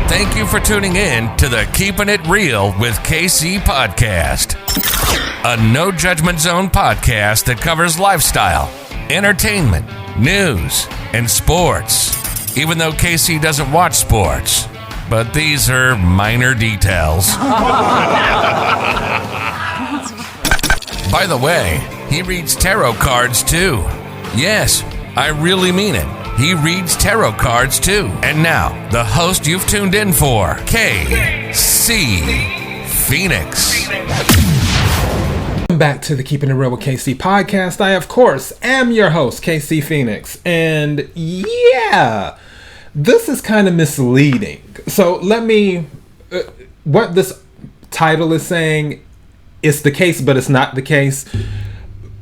Thank you for tuning in to the Keeping It Real with KC podcast, a no judgment zone podcast that covers lifestyle, entertainment, news, and sports. Even though KC doesn't watch sports, but these are minor details. By the way, he reads tarot cards too. Yes, I really mean it. He reads tarot cards too. And now, the host you've tuned in for, KC Phoenix. Welcome back to the Keeping It Real with KC podcast. I, of course, am your host, KC Phoenix. And yeah, this is kind of misleading. So let me, what this title is saying, it's the case, but it's not the case.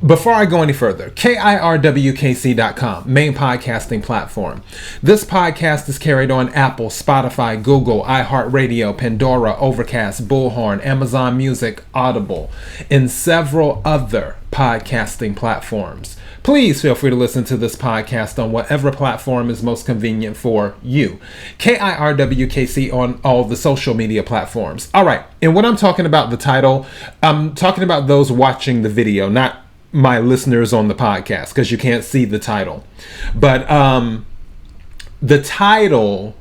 Before I go any further, KIRWKC.com, main podcasting platform. This podcast is carried on Apple, Spotify, Google, iHeartRadio, Pandora, Overcast, Bullhorn, Amazon Music, Audible, and several other podcasting platforms. Please feel free to listen to this podcast on whatever platform is most convenient for you. KIRWKC on all the social media platforms. All right, and when I'm talking about the title, I'm talking about those watching the video, not my listeners on the podcast, because you can't see the title. But the title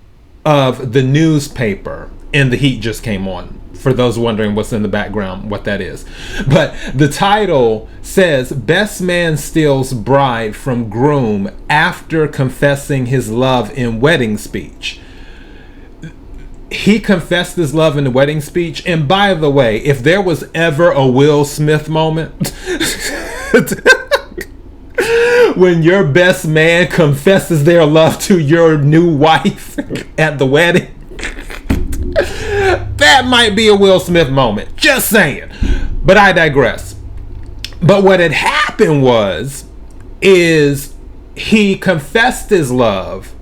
of the newspaper, and the heat just came on, for those wondering what's in the background, what that is. But the title says, Best Man Steals Bride from Groom After Confessing His Love in Wedding Speech. He confessed his love in the wedding speech. And by the way, if there was ever a Will Smith moment when your best man confesses their love to your new wife at the wedding, that might be a Will Smith moment. Just saying. But I digress. But what had happened is he confessed his love,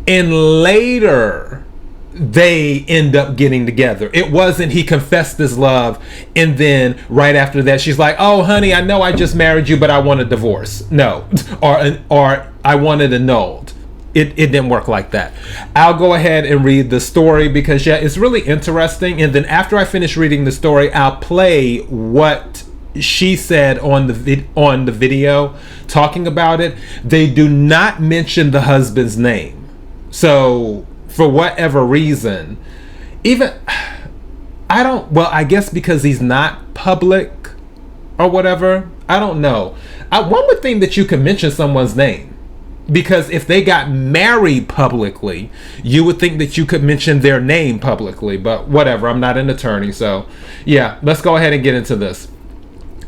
and later they end up getting together. It wasn't he confessed his love and then right after that she's like, oh honey, I know I just married you, but I want a divorce. No. Or I want it annulled. It didn't work like that. I'll go ahead and read the story because yeah, it's really interesting. And then after I finish reading the story, I'll play what she said on the video talking about it. They do not mention the husband's name. So for whatever reason, I guess because he's not public or whatever, I don't know. One would think that you could mention someone's name, because if they got married publicly, you would think that you could mention their name publicly, but whatever, I'm not an attorney, so yeah, let's go ahead and get into this.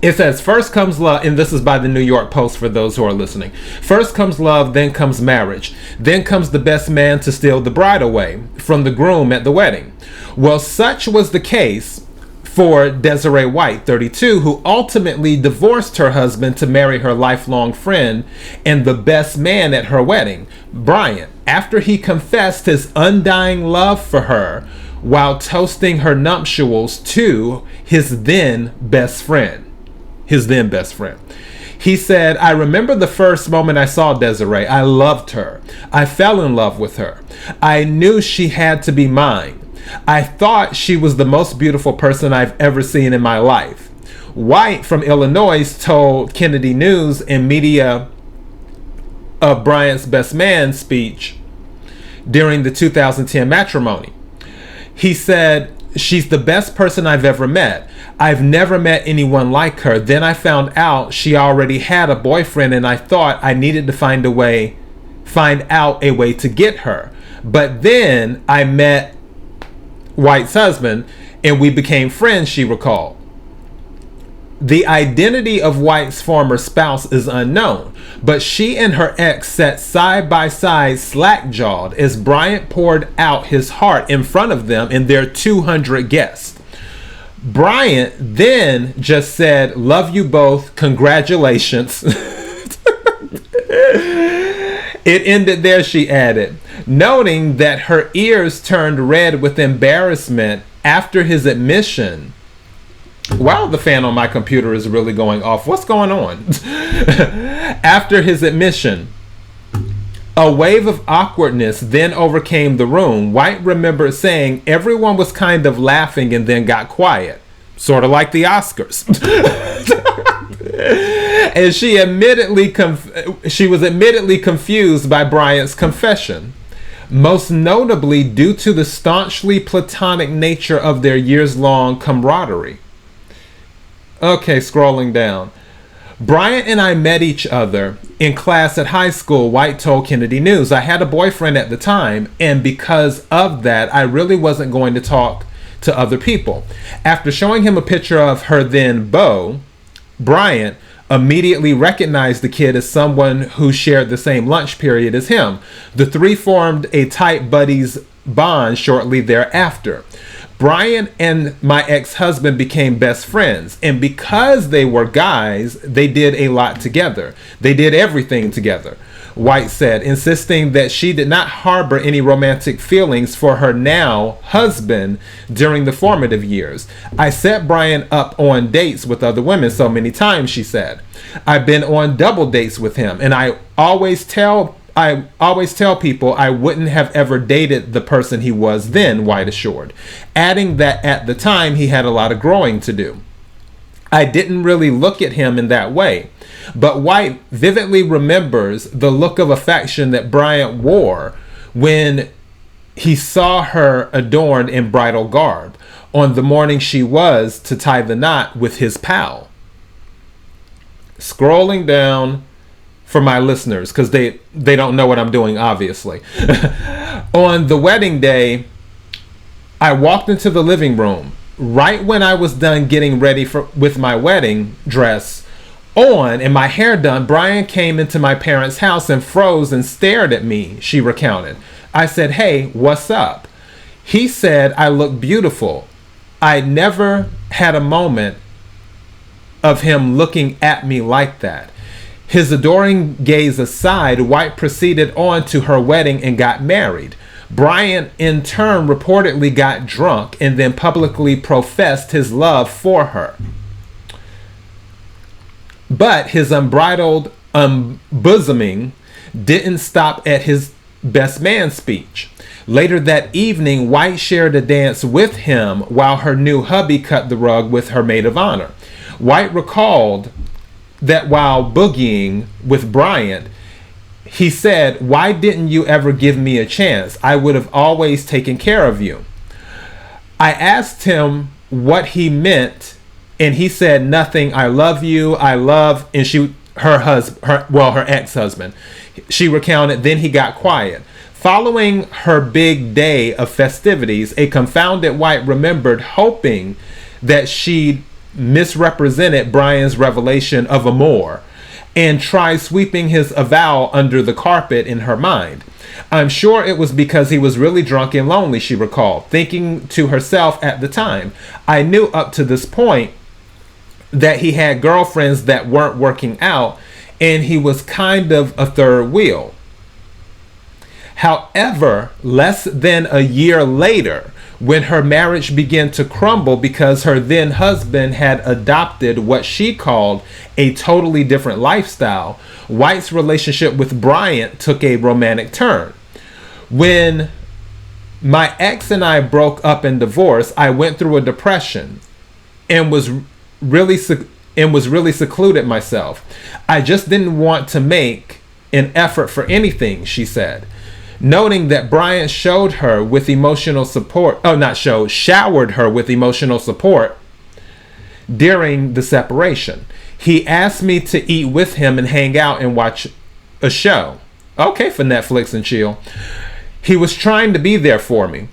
It says, first comes love, and this is by the New York Post for those who are listening. First comes love, then comes marriage. Then comes the best man to steal the bride away from the groom at the wedding. Well, such was the case for Desiree White, 32, who ultimately divorced her husband to marry her lifelong friend and the best man at her wedding, Bryant, after he confessed his undying love for her while toasting her nuptials to his then best friend. He said, I remember the first moment I saw Desiree. I loved her. I fell in love with her. I knew she had to be mine. I thought she was the most beautiful person I've ever seen in my life. White from Illinois told Kennedy News and Media of Bryant's best man speech during the 2010 matrimony. He said, she's the best person I've ever met. I've never met anyone like her. Then I found out she already had a boyfriend, and I thought I needed to find out a way to get her. But then I met White's husband, and we became friends, she recalled. The identity of White's former spouse is unknown, but she and her ex sat side by side slack-jawed as Bryant poured out his heart in front of them and their 200 guests. Bryant then just said, love you both, congratulations. It ended there, she added, noting that her ears turned red with embarrassment after his admission. Wow, the fan on my computer is really going off. What's going on? After his admission, A wave of awkwardness then overcame the room. White remembered saying everyone was kind of laughing and then got quiet. Sort of like the Oscars. And she was admittedly confused by Bryant's confession, most notably due to the staunchly platonic nature of their years-long camaraderie. Okay, scrolling down. Bryant and I met each other in class at high school, White told Kennedy News. I had a boyfriend at the time, and because of that, I really wasn't going to talk to other people. After showing him a picture of her then beau, Bryant immediately recognized the kid as someone who shared the same lunch period as him. The three formed a tight buddies bond shortly thereafter. Bryant and my ex-husband became best friends, and because they were guys, they did a lot together. They did everything together, White said, insisting that she did not harbor any romantic feelings for her now husband during the formative years. I set Bryant up on dates with other women so many times, she said. I've been on double dates with him, and I always tell people I wouldn't have ever dated the person he was then, White assured, adding that at the time he had a lot of growing to do. I didn't really look at him in that way, but White vividly remembers the look of affection that Bryant wore when he saw her adorned in bridal garb on the morning she was to tie the knot with his pal. Scrolling down for my listeners, because they don't know what I'm doing, obviously. On the wedding day, I walked into the living room. Right when I was done getting ready with my wedding dress on and my hair done, Brian came into my parents' house and froze and stared at me, she recounted. I said, "Hey, what's up?" He said I looked beautiful. I never had a moment of him looking at me like that. His adoring gaze aside, White proceeded on to her wedding and got married. Bryant, in turn, reportedly got drunk and then publicly professed his love for her. But his unbridled unbosoming didn't stop at his best man speech. Later that evening, White shared a dance with him while her new hubby cut the rug with her maid of honor. White recalled that while boogieing with Bryant, he said, "Why didn't you ever give me a chance? I would have always taken care of you." I asked him what he meant, and he said nothing. "I love you. I love," and her ex-husband. She recounted, then he got quiet. Following her big day of festivities, a confounded White remembered hoping that she'd misrepresented Brian's revelation of amour and tried sweeping his avowal under the carpet in her mind. "I'm sure it was because he was really drunk and lonely," she recalled, thinking to herself at the time, "I knew up to this point that he had girlfriends that weren't working out and he was kind of a third wheel." However, less than a year later, when her marriage began to crumble because her then husband had adopted what she called a totally different lifestyle, White's relationship with Bryant took a romantic turn. "When my ex and I broke up and divorced, I went through a depression and was really secluded myself. I just didn't want to make an effort for anything," she said, noting that Bryant showered her with emotional support during the separation. "He asked me to eat with him and hang out and watch a show." Okay, for Netflix and chill. "He was trying to be there for me.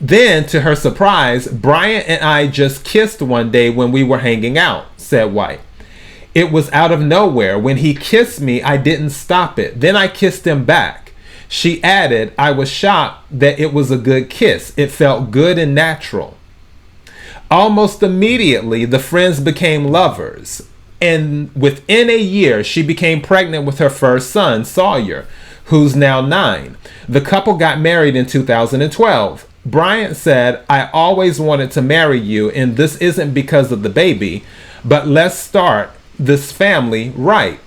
Then, to her surprise, Bryant and I just kissed one day when we were hanging out," said White. "It was out of nowhere. When he kissed me, I didn't stop it. Then I kissed him back." She added, "I was shocked that it was a good kiss. It felt good and natural." Almost immediately, the friends became lovers, and within a year, she became pregnant with her first son, Sawyer, who's now 9. The couple got married in 2012. Bryant said, "I always wanted to marry you, and this isn't because of the baby, but let's start this family right."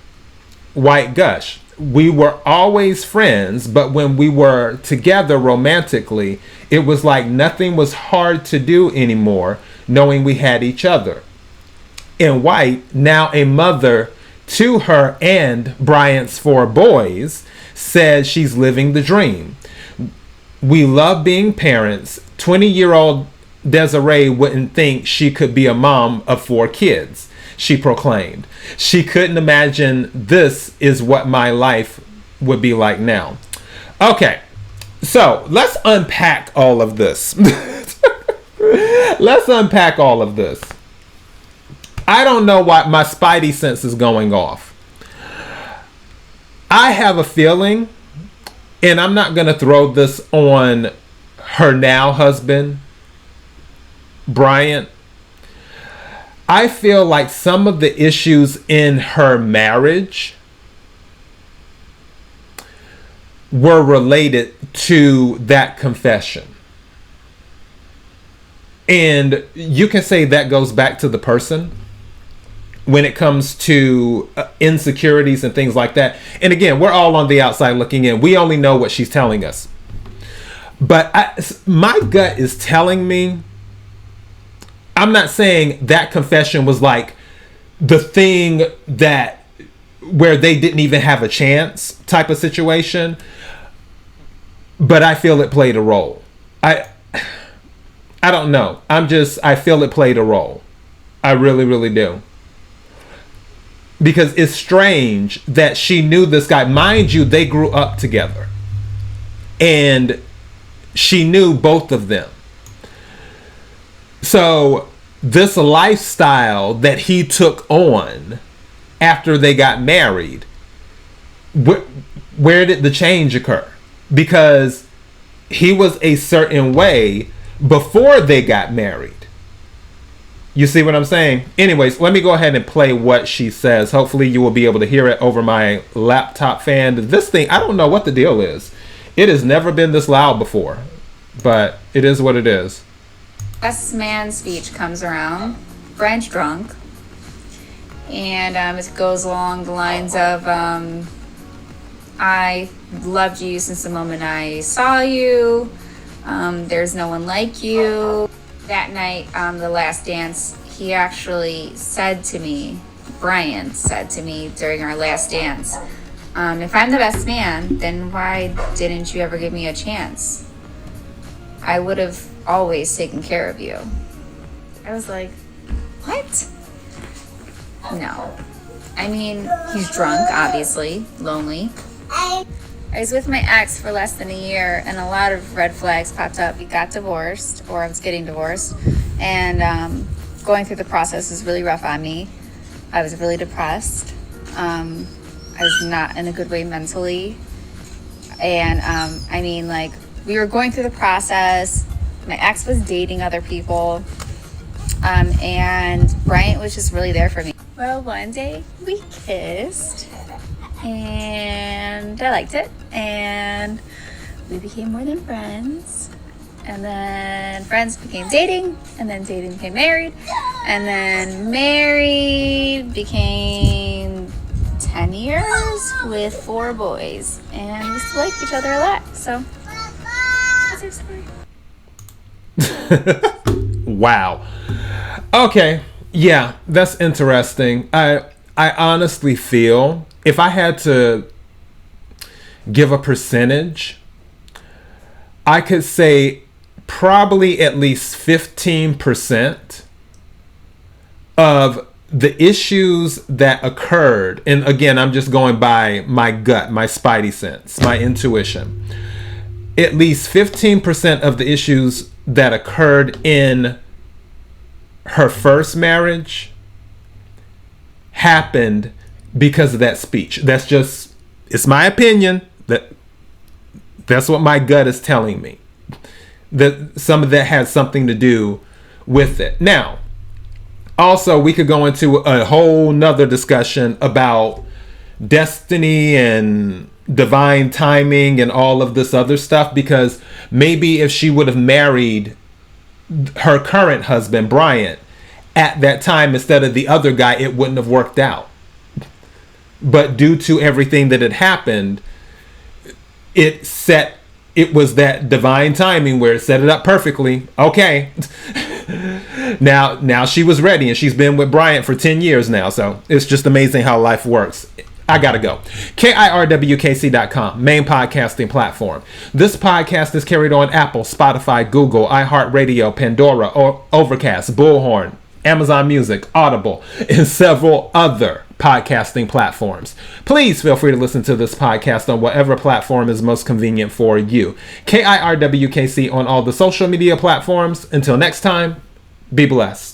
White gushed. we were always friends, but when we were together romantically, it was like nothing was hard to do anymore, knowing we had each other. In White, now a mother to her and Bryant's 4 boys, says she's living the dream. We love being parents. 20-year-old Desiree wouldn't think she could be a mom of 4 kids, she proclaimed. She couldn't imagine this is what my life would be like now. Okay, so let's unpack all of this. Let's unpack all of this. I don't know why my spidey sense is going off. I have a feeling, and I'm not going to throw this on her now husband, Bryant. I feel like some of the issues in her marriage were related to that confession. And you can say that goes back to the person when it comes to insecurities and things like that. And again, we're all on the outside looking in. We only know what she's telling us. But my gut is telling me, I'm not saying that confession was like the thing that where they didn't even have a chance type of situation, but I feel it played a role. I don't know. I feel it played a role. I really, really do. Because it's strange that she knew this guy. Mind you, they grew up together. And she knew both of them. So this lifestyle that he took on after they got married, where did the change occur? Because he was a certain way before they got married. You see what I'm saying? Anyways, let me go ahead and play what she says. Hopefully you will be able to hear it over my laptop fan. This thing, I don't know what the deal is. It has never been this loud before, but it is what it is. Best man speech comes around. Brian's drunk. And it goes along the lines of, I loved you since the moment I saw you. There's no one like you. That night, the last dance, he actually said to me, Brian said to me during our last dance, if I'm the best man, then why didn't you ever give me a chance? I would have always taken care of you. I was like, what? No. I mean, he's drunk, obviously, lonely. I was with my ex for less than a year, and a lot of red flags popped up. He got divorced, or I was getting divorced, and going through the process was really rough on me. I was really depressed. I was not in a good way mentally. And we were going through the process. My ex was dating other people, and Bryant was just really there for me. Well, one day we kissed, and I liked it, and we became more than friends, and then friends became dating, and then dating became married, and then married became 10 years with 4 boys, and we still like each other a lot. So that's our story. Wow. Okay. Yeah, that's interesting. I honestly feel if I had to give a percentage, I could say probably at least 15% of the issues that occurred, and again, I'm just going by my gut, my spidey sense, my intuition. At least 15% of the issues that occurred in her first marriage happened because of that speech. That's just, it's my opinion. That's what my gut is telling me. That some of that has something to do with it. Now, also, we could go into a whole nother discussion about destiny and divine timing and all of this other stuff, because maybe if she would have married her current husband, Bryant, at that time instead of the other guy, it wouldn't have worked out. but due to everything that had happened, it was that divine timing where it set it up perfectly. Okay. Now she was ready, and she's been with Bryant for 10 years now. So it's just amazing how life works. I gotta go. KIRWKC.com, main podcasting platform. This podcast is carried on Apple, Spotify, Google, iHeartRadio, Pandora, Overcast, Bullhorn, Amazon Music, Audible, and several other podcasting platforms. Please feel free to listen to this podcast on whatever platform is most convenient for you. KIRWKC on all the social media platforms. Until next time, be blessed.